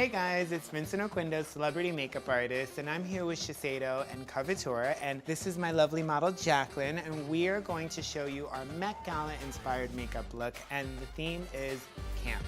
Hey guys, it's Vincent Oquendo, celebrity makeup artist, and I'm here with Shiseido and Couture, and this is my lovely model Jacqueline, and we are going to show you our Met Gala inspired makeup look, and the theme is camp.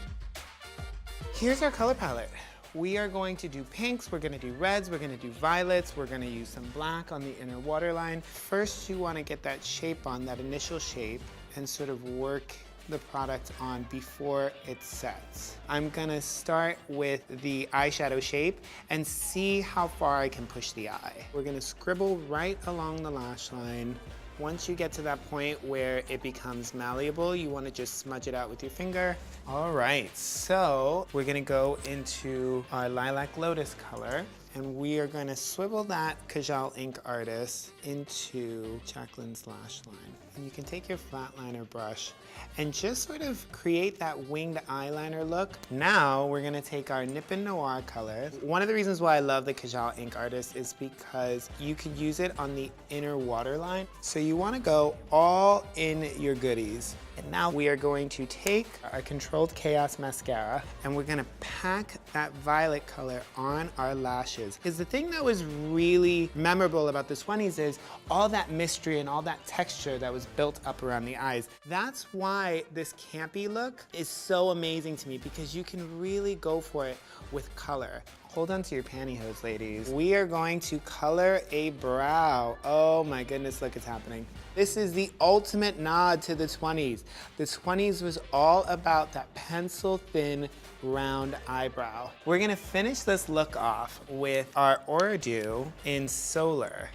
Here's our color palette. We are going to do pinks, we're gonna do reds, we're gonna do violets, we're gonna use some black on the inner waterline. First, you wanna get that shape on, that initial shape, and sort of work the product on before it sets. I'm gonna start with the eyeshadow shape and see how far I can push the eye. We're gonna scribble right along the lash line. Once you get to that point where it becomes malleable, you wanna just smudge it out with your finger. All right, so we're gonna go into our Lilac Lotus color, and we are gonna swivel that Kajal Ink Artist into Jacqueline's lash line. And you can take your flat liner brush and just sort of create that winged eyeliner look. Now we're gonna take our Nipin Noir color. One of the reasons why I love the Kajal Ink Artist is because you can use it on the inner waterline. So you wanna go all in your goodies. And now we are going to take our Controlled Chaos mascara and we're gonna pack that violet color on our lashes. Because the thing that was really memorable about the 20s is all that mystery and all that texture that was built up around the eyes. That's why this campy look is so amazing to me, because you can really go for it with color. Hold on to your pantyhose, ladies. We are going to color a brow. Oh my goodness, look, it's happening. This is the ultimate nod to the 20s. The 20s was all about that pencil thin, round eyebrow. We're gonna finish this look off with our Aura Dew in Solar,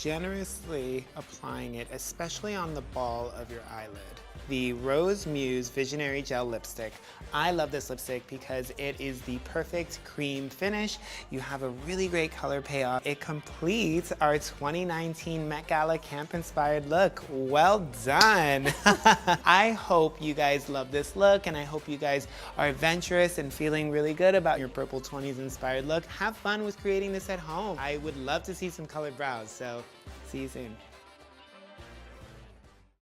generously applying it, especially on the ball of your eyelid. The Rose Muse Visionary Gel Lipstick. I love this lipstick because it is the perfect cream finish. You have a really great color payoff. It completes our 2019 Met Gala camp inspired look. Well done. I hope you guys love this look, and I hope you guys are adventurous and feeling really good about your purple 20s inspired look. Have fun with creating this at home. I would love to see some colored brows, so see you soon.